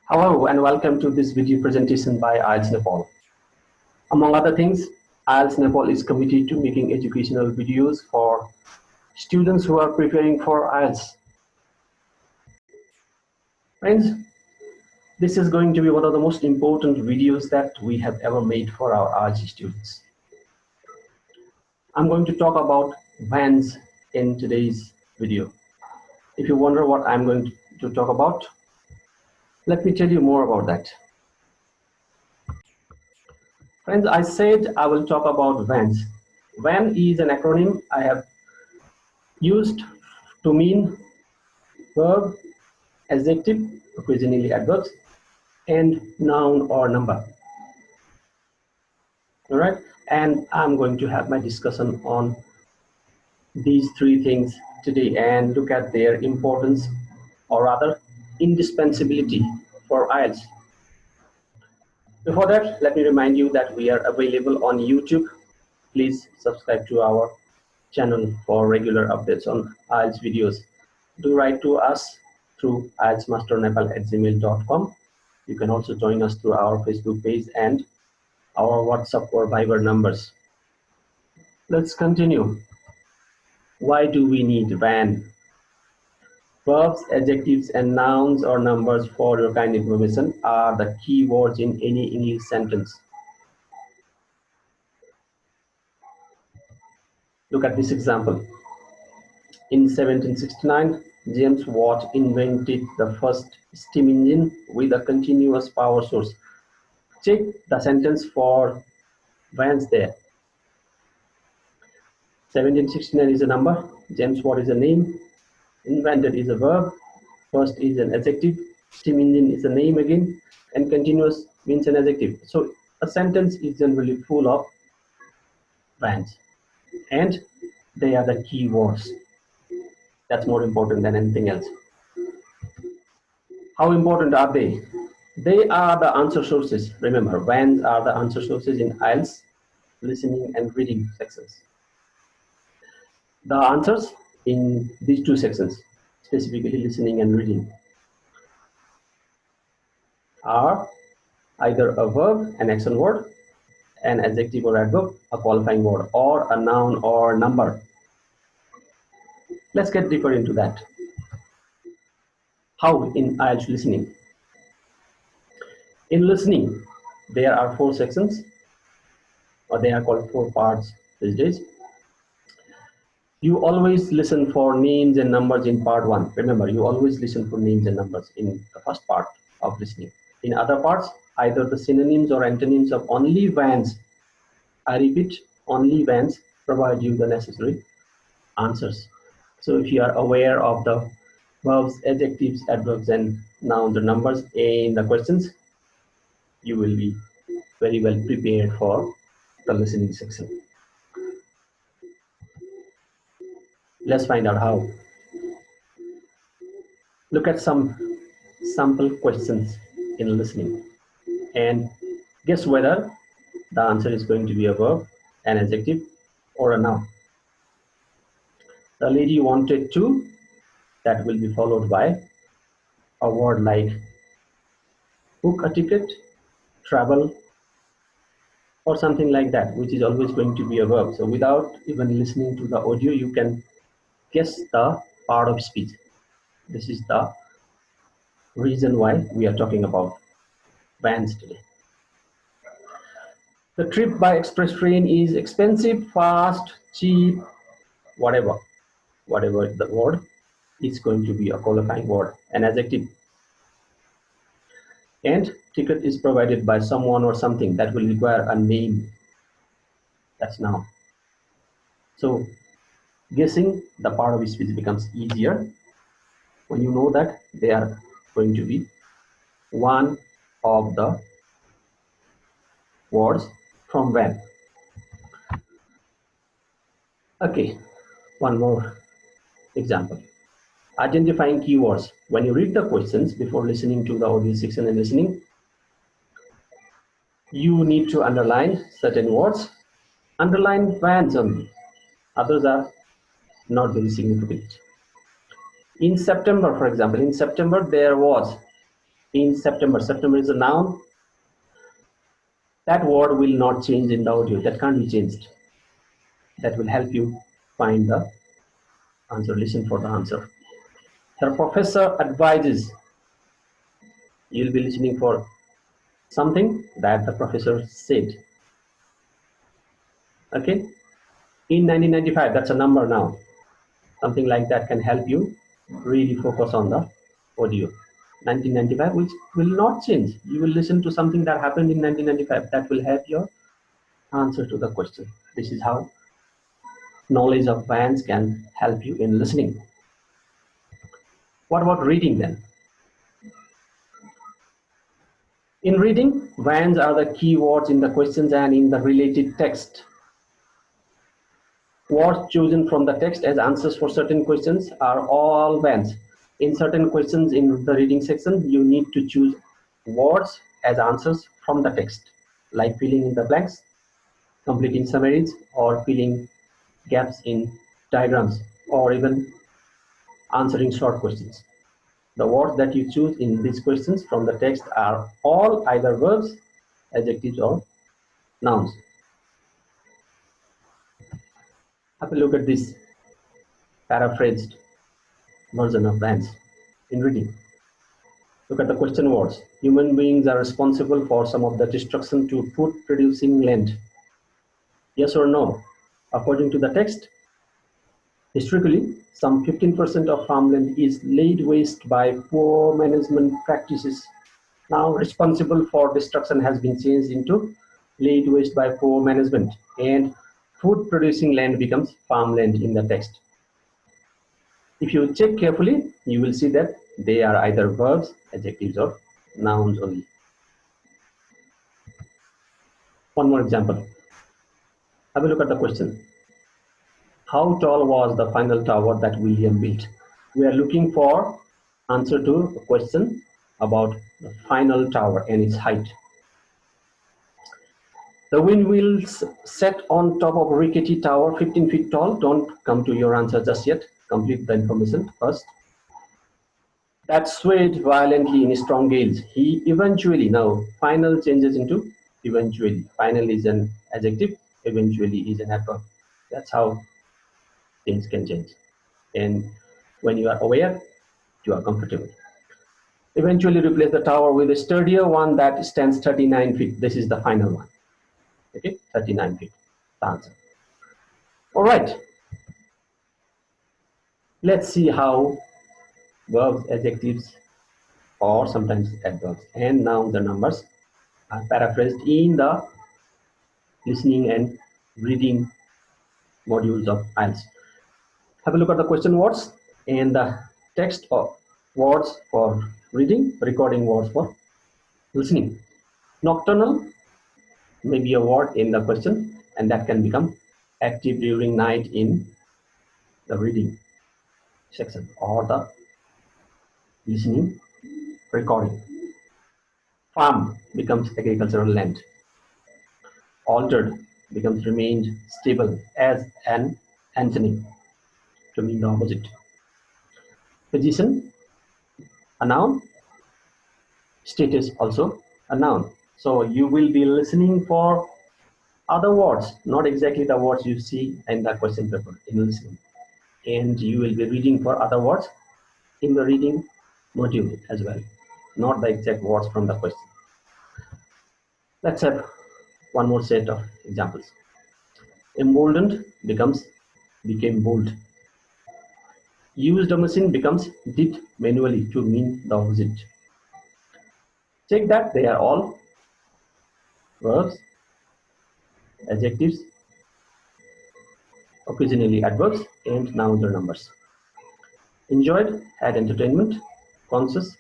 Hello and welcome to this video presentation by IELTS Nepal. Among other things, IELTS Nepal is committed to making educational videos for students who are preparing for IELTS. Friends, this is going to be one of the most important videos that we have ever made for our IELTS students. I'm going to talk about vans in today's video. If you wonder what I'm going to talk about, let me tell you more about that. Friends, I said I will talk about vans. Van is an acronym I have used to mean verb, adjective, occasionally adverbs, and noun or number. All right, and I'm going to have my discussion on these three things today and look at their importance, or rather indispensability for IELTS. Before that, let me remind you that we are available on YouTube. Please subscribe to our channel for regular updates on IELTS videos. Do write to us through ieltsmasternepal@gmail.com. You can also join us through our Facebook page and our WhatsApp or Viber numbers. Let's continue. Why do we need van? Verbs, adjectives, and nouns or numbers, for your kind information, are the key words in any English sentence. Look at this example. In 1769, James Watt invented the first steam engine with a continuous power source. Check the sentence for vans there. 1769 is a number, James Watt is a name, invented is a verb, first is an adjective, steam engine is a name again, and continuous means an adjective. So a sentence is generally full of vans, and they are the key words. That's more important than anything else. How important are they? They are the answer sources. Remember, vans are the answer sources in IELTS listening and reading sections. The answers in these two sections, specifically listening and reading, are either a verb, an action word, an adjective or adverb, a qualifying word, or a noun or number. Let's get deeper into that. How in IELTS listening? In listening, there are four sections, or they are called four parts these days. You always listen for names and numbers in part one. Remember, you always listen for names and numbers in the first part of listening. In other parts, either the synonyms or antonyms of only vans, I repeat, only vans, provide you the necessary answers. So if you are aware of the verbs, adjectives, adverbs, and nouns or numbers in the questions, you will be very well prepared for the listening section. Let's find out how. Look at some sample questions in listening and guess whether the answer is going to be a verb, an adjective, or a noun. The lady wanted to, that will be followed by a word like book a ticket, travel, or something like that, which is always going to be a verb. So without even listening to the audio, you can guess the part of speech. This is the reason why we are talking about vans today. The trip by express train is expensive, fast, cheap, whatever the word, is going to be a qualifying word, an adjective. And ticket is provided by someone or something that will require a name. That's noun. So guessing the part of speech becomes easier when you know that they are going to be one of the words from van. Okay, one more example. Identifying keywords. When you read the questions before listening to the audio section and listening, you need to underline certain words. Underline vans only. Others are not very significant. In September, for example, in September there was in September. September is a noun. That word will not change in the audio. That can't be changed. That will help you find the answer. Listen for the answer. The professor advises. You'll be listening for something that the professor said. Okay. In 1995, that's a number now. Something like that can help you really focus on the audio. 1995, which will not change. You will listen to something that happened in 1995 that will help your answer to the question. This is how knowledge of vans can help you in listening. What about reading then? In reading, vans are the key words in the questions and in the related text. Words chosen from the text as answers for certain questions are all vans. In certain questions in the reading section, you need to choose words as answers from the text, like filling in the blanks, completing summaries, or filling gaps in diagrams, or even answering short questions. The words that you choose in these questions from the text are all either verbs, adjectives, or nouns. Have a look at this paraphrased version of vans in reading. Look at the question words. Human beings are responsible for some of the destruction to food producing land. Yes or no? According to the text, historically, some 15% of farmland is laid waste by poor management practices. Now, responsible for destruction has been changed into laid waste by poor management, and food producing land becomes farmland in the text. If you check carefully, you will see that they are either verbs, adjectives, or nouns only. One more example. Have a look at the question. How tall was the final tower that William built? We are looking for answer to a question about the final tower and its height. The windmills set on top of a rickety tower 15 feet tall. Don't come to your answer just yet. Complete the information first. That swayed violently in strong gales. He eventually, now final changes into eventually. Final is an adjective, eventually is an adverb. That's how things can change. And when you are aware, you are comfortable. Eventually replace the tower with a sturdier one that stands 39 feet. This is the final one. Okay, 39 feet, the answer. All right. Let's see how verbs, adjectives, or sometimes adverbs and nouns and numbers are paraphrased in the listening and reading modules of IELTS. Have a look at the question words and the text of words for reading, recording words for listening. Nocturnal may be a word in the question, and that can become active during night in the reading section or the listening recording. Farm becomes agricultural land. Altered becomes remained stable as an antonym to mean the opposite. Position, a noun. Status, also a noun. So you will be listening for other words, not exactly the words you see in the question paper in listening. And you will be reading for other words in the reading module as well, not the exact words from the question. Let's have one more set of examples. Emboldened became bold. Used a machine becomes did manually to mean the opposite. Check that they are all verbs, adjectives, occasionally adverbs, and nouns or numbers. Enjoyed, had entertainment, conscious,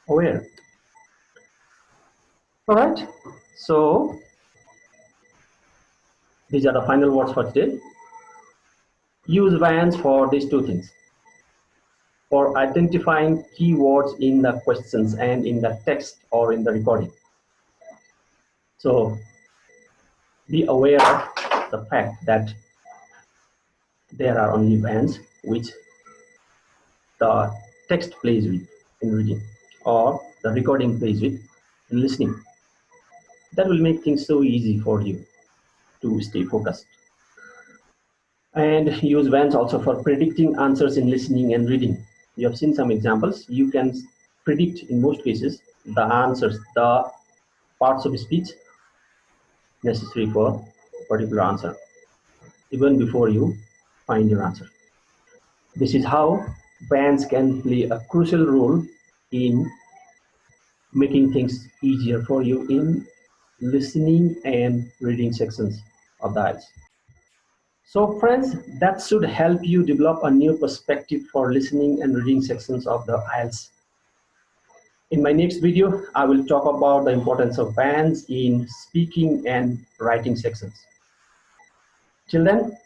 aware. All right, so these are the final words for today. Use vans for these two things. For identifying keywords in the questions and in the text or in the recording. So be aware of the fact that there are only vans which the text plays with in reading, or the recording plays with in listening. That will make things so easy for you to stay focused. And use vans also for predicting answers in listening and reading. You have seen some examples. You can predict in most cases the answers, the parts of speech necessary for a particular answer, even before you find your answer. This is how vans can play a crucial role in making things easier for you in listening and reading sections of the IELTS. So friends, that should help you develop a new perspective for listening and reading sections of the IELTS. In my next video, I will talk about the importance of vans in speaking and writing sections. Till then,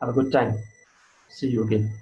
have a good time. See you again.